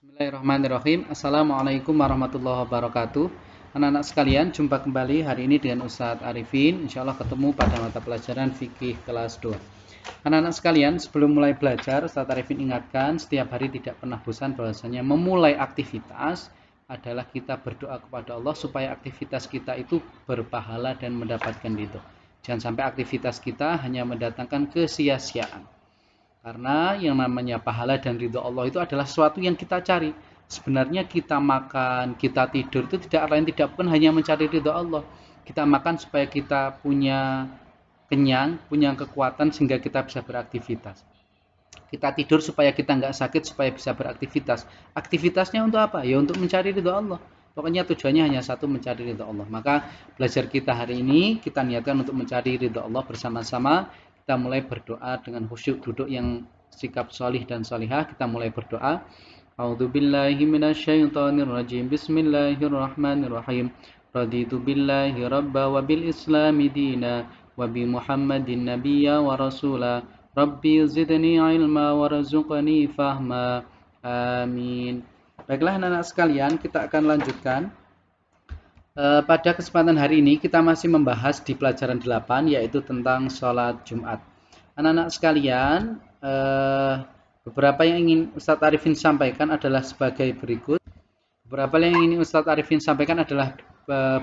Bismillahirrahmanirrahim. Assalamualaikum warahmatullahi wabarakatuh. Anak-anak sekalian, jumpa kembali hari ini dengan Ustadz Arifin. Insya Allah ketemu pada mata pelajaran fikih kelas 2. Anak-anak sekalian, sebelum mulai belajar, Ustadz Arifin ingatkan setiap hari tidak pernah bosan bahwasanya memulai aktivitas adalah kita berdoa kepada Allah supaya aktivitas kita itu berpahala dan mendapatkan ridho. Jangan sampai aktivitas kita hanya mendatangkan kesia-siaan. Karena yang namanya pahala dan ridho Allah itu adalah sesuatu yang kita cari. Sebenarnya kita makan, kita tidur itu tidak lain tidak bukan hanya mencari ridho Allah. Kita makan supaya kita punya kenyang, punya kekuatan sehingga kita bisa beraktivitas. Kita tidur supaya kita nggak sakit, supaya bisa beraktivitas. Aktivitasnya untuk apa? Ya untuk mencari ridho Allah. Pokoknya tujuannya hanya satu, mencari ridho Allah. Maka belajar kita hari ini, kita niatkan untuk mencari ridho Allah bersama-sama. Kita mulai berdoa dengan khusyuk, duduk yang sikap solih dan solihah. Kita mulai berdoa. A'udzubillahi minasyaitonirrajim. Bismillahirrahmanirrahim. Raditu billahi rabba wa bil islami dina wa bi Muhammadin nabiyya wa rasula. Rabbi zidni ilma warzuqni fahma. Amin. Baiklah anak-anak sekalian, kita akan lanjutkan. Pada kesempatan hari ini kita masih membahas di pelajaran 8 yaitu tentang sholat Jumat. Anak-anak sekalian, beberapa yang ingin Ustadz Arifin sampaikan adalah sebagai berikut. Beberapa yang ingin Ustadz Arifin sampaikan adalah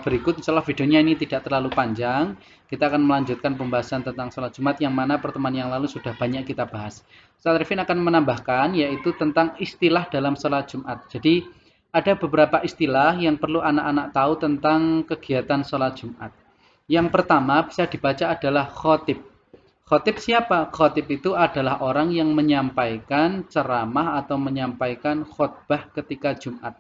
berikut. Insyaallah videonya ini tidak terlalu panjang. Kita akan melanjutkan pembahasan tentang sholat Jumat yang mana pertemuan yang lalu sudah banyak kita bahas. Ustadz Arifin akan menambahkan yaitu tentang istilah dalam sholat Jumat. Jadi ada beberapa istilah yang perlu anak-anak tahu tentang kegiatan sholat Jumat. Yang pertama bisa dibaca adalah khotib. Khotib siapa? Khotib itu adalah orang yang menyampaikan ceramah atau menyampaikan khotbah ketika Jumat.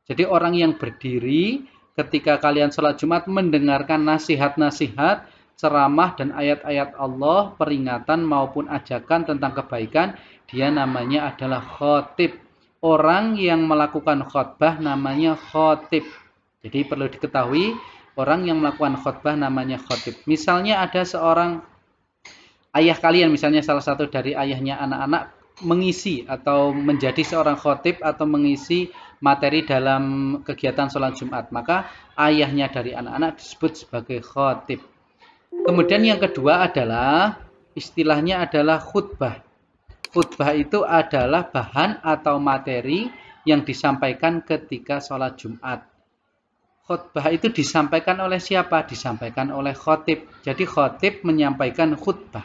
Jadi orang yang berdiri ketika kalian sholat Jumat mendengarkan nasihat-nasihat, ceramah dan ayat-ayat Allah, peringatan maupun ajakan tentang kebaikan, dia namanya adalah khotib. Orang yang melakukan khotbah namanya khotib. Jadi perlu diketahui, orang yang melakukan khotbah namanya khotib. Misalnya ada seorang ayah kalian, misalnya salah satu dari ayahnya anak-anak mengisi atau menjadi seorang khotib atau mengisi materi dalam kegiatan sholat Jumat, maka ayahnya dari anak-anak disebut sebagai khotib. Kemudian yang kedua adalah istilahnya adalah khutbah. Khutbah itu adalah bahan atau materi yang disampaikan ketika sholat Jumat. Khutbah itu disampaikan oleh siapa? Disampaikan oleh khotib. Jadi khotib menyampaikan khutbah.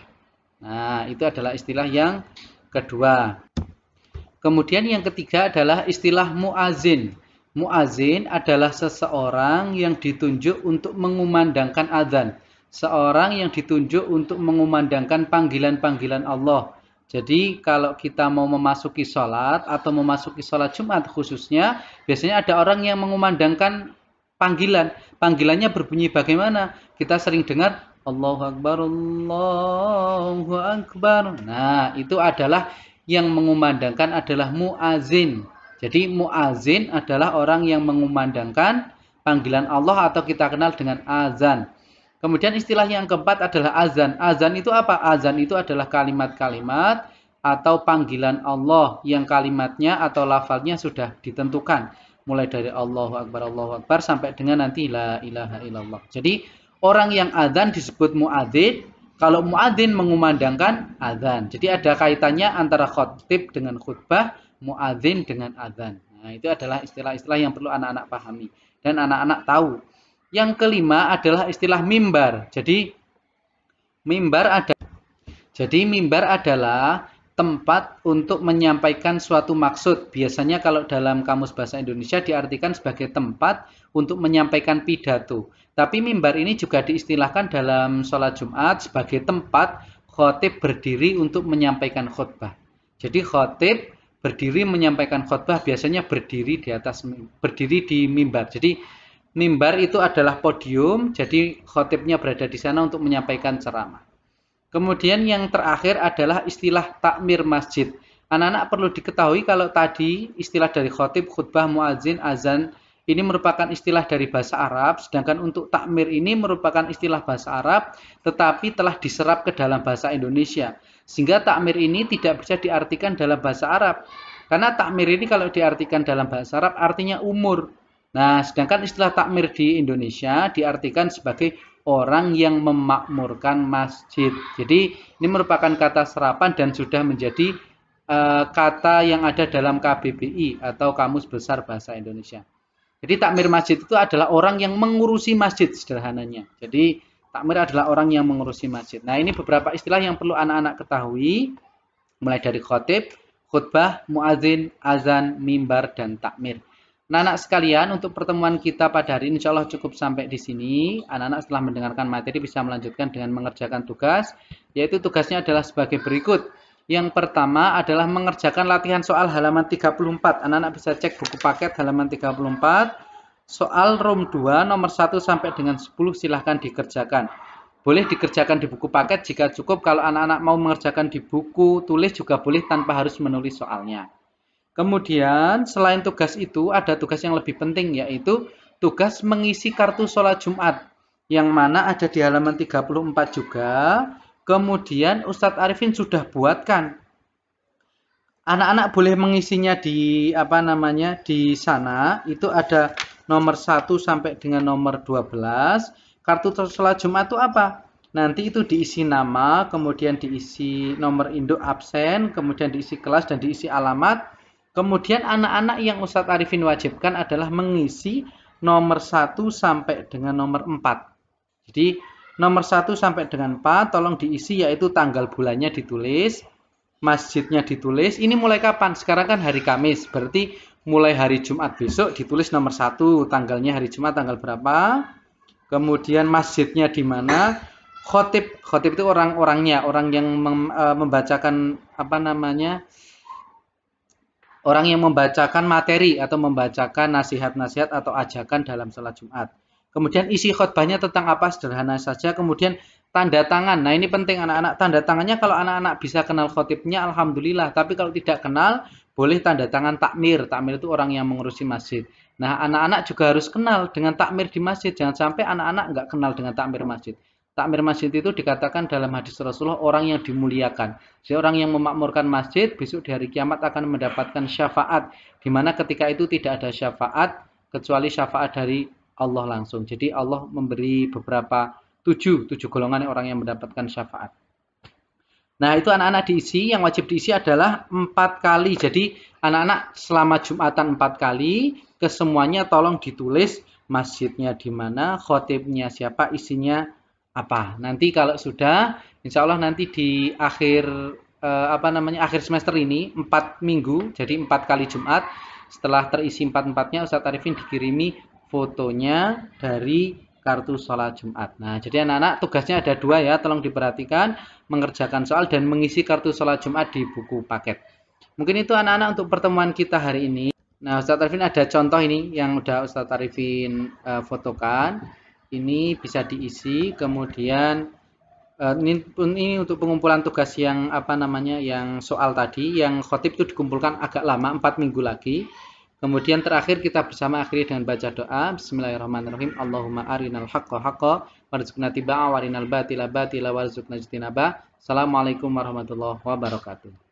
Nah, itu adalah istilah yang kedua. Kemudian yang ketiga adalah istilah muazin. Muazin adalah seseorang yang ditunjuk untuk mengumandangkan azan. Seorang yang ditunjuk untuk mengumandangkan panggilan-panggilan Allah. Jadi kalau kita mau memasuki sholat atau memasuki sholat Jumat khususnya, biasanya ada orang yang mengumandangkan panggilan. Panggilannya berbunyi bagaimana? Kita sering dengar Allahu Akbar, Allahu Akbar. Nah, itu adalah yang mengumandangkan adalah muazin. Jadi muazin adalah orang yang mengumandangkan panggilan Allah atau kita kenal dengan azan. Kemudian istilah yang keempat adalah azan. Azan itu apa? Azan itu adalah kalimat-kalimat atau panggilan Allah yang kalimatnya atau lafalnya sudah ditentukan. Mulai dari Allahu Akbar sampai dengan nanti la ilaha illallah. Jadi orang yang azan disebut muadzin. Kalau muadzin mengumandangkan azan. Jadi ada kaitannya antara khotib dengan khutbah, muadzin dengan azan. Nah, itu adalah istilah-istilah yang perlu anak-anak pahami dan anak-anak tahu. Yang kelima adalah istilah mimbar. Jadi mimbar adalah tempat untuk menyampaikan suatu maksud. Biasanya kalau dalam kamus bahasa Indonesia diartikan sebagai tempat untuk menyampaikan pidato. Tapi mimbar ini juga diistilahkan dalam sholat Jumat sebagai tempat khotib berdiri untuk menyampaikan khutbah. Jadi khotib berdiri menyampaikan khutbah biasanya berdiri di mimbar. Jadi mimbar itu adalah podium, jadi khotibnya berada di sana untuk menyampaikan ceramah. Kemudian yang terakhir adalah istilah takmir masjid. Anak-anak perlu diketahui kalau tadi istilah dari khotib, khutbah, muazin, azan ini merupakan istilah dari bahasa Arab, sedangkan untuk takmir ini merupakan istilah bahasa Arab, tetapi telah diserap ke dalam bahasa Indonesia. Sehingga takmir ini tidak bisa diartikan dalam bahasa Arab. Karena takmir ini kalau diartikan dalam bahasa Arab artinya umur. Nah, sedangkan istilah takmir di Indonesia diartikan sebagai orang yang memakmurkan masjid. Jadi ini merupakan kata serapan dan sudah menjadi kata yang ada dalam KBBI atau Kamus Besar Bahasa Indonesia. Jadi takmir masjid itu adalah orang yang mengurusi masjid sederhananya. Jadi takmir adalah orang yang mengurusi masjid. Nah, ini beberapa istilah yang perlu anak-anak ketahui, mulai dari khotib, khutbah, muadzin, azan, mimbar, dan takmir. Nah, anak sekalian, untuk pertemuan kita pada hari ini insya Allah cukup sampai di sini. Anak-anak setelah mendengarkan materi bisa melanjutkan dengan mengerjakan tugas, yaitu tugasnya adalah sebagai berikut. Yang pertama adalah mengerjakan latihan soal halaman 34. Anak-anak bisa cek buku paket halaman 34. Soal Rom 2 nomor 1 sampai dengan 10 silahkan dikerjakan. Boleh dikerjakan di buku paket jika cukup. Kalau anak-anak mau mengerjakan di buku tulis juga boleh tanpa harus menulis soalnya. Kemudian selain tugas itu ada tugas yang lebih penting, yaitu tugas mengisi kartu sholat Jumat yang mana ada di halaman 34 juga. Kemudian Ustadz Arifin sudah buatkan. Anak-anak boleh mengisinya di di sana. Itu ada nomor 1 sampai dengan nomor 12. Kartu sholat Jumat itu apa? Nanti itu diisi nama, kemudian diisi nomor induk absen, kemudian diisi kelas dan diisi alamat. Kemudian anak-anak yang Ustadz Arifin wajibkan adalah mengisi nomor 1 sampai dengan nomor 4. Jadi nomor 1 sampai dengan 4 tolong diisi, yaitu tanggal bulannya ditulis, masjidnya ditulis. Ini mulai kapan? Sekarang kan hari Kamis, berarti mulai hari Jumat besok ditulis nomor 1, tanggalnya hari Jumat tanggal berapa. Kemudian masjidnya di mana. Khotib itu orang-orangnya, orang yang membacakan orang yang membacakan materi atau membacakan nasihat-nasihat atau ajakan dalam sholat Jumat. Kemudian isi khutbahnya tentang apa, sederhana saja. Kemudian tanda tangan. Nah, ini penting anak-anak. Tanda tangannya kalau anak-anak bisa kenal khotibnya, alhamdulillah. Tapi kalau tidak kenal, boleh tanda tangan takmir. Takmir itu orang yang mengurusi masjid. Nah, anak-anak juga harus kenal dengan takmir di masjid. Jangan sampai anak-anak nggak kenal dengan takmir masjid. Takmir masjid itu dikatakan dalam hadis Rasulullah orang yang dimuliakan. Jadi orang yang memakmurkan masjid besok di hari kiamat akan mendapatkan syafaat. Di mana ketika itu tidak ada syafaat kecuali syafaat dari Allah langsung. Jadi Allah memberi beberapa tujuh golongan orang yang mendapatkan syafaat. Nah, itu anak-anak diisi, yang wajib diisi adalah 4 kali. Jadi anak-anak selama Jumatan 4 kali, kesemuanya tolong ditulis masjidnya di mana, khotibnya siapa, isinya apa. Nanti kalau sudah, insya Allah nanti di akhir akhir semester ini 4 minggu, jadi 4 kali Jumat. Setelah terisi 4-4-nya, Ustadz Arifin dikirimi fotonya dari kartu sholat Jumat. Nah, jadi anak-anak tugasnya ada 2 ya, tolong diperhatikan, mengerjakan soal dan mengisi kartu sholat Jumat di buku paket. Mungkin itu anak-anak untuk pertemuan kita hari ini. Nah, Ustadz Arifin ada contoh ini yang udah Ustadz Arifin fotokan. Ini bisa diisi, kemudian ini untuk pengumpulan tugas yang yang soal tadi, yang khotib itu dikumpulkan agak lama, 4 minggu lagi. Kemudian terakhir kita bersama akhiri dengan baca doa. Bismillahirrahmanirrahim. Allahumma arinal haqqa haqqa warzuqna tibaa warinal batila batila warzuqna ijtinaba. Assalamualaikum warahmatullahi wabarakatuh.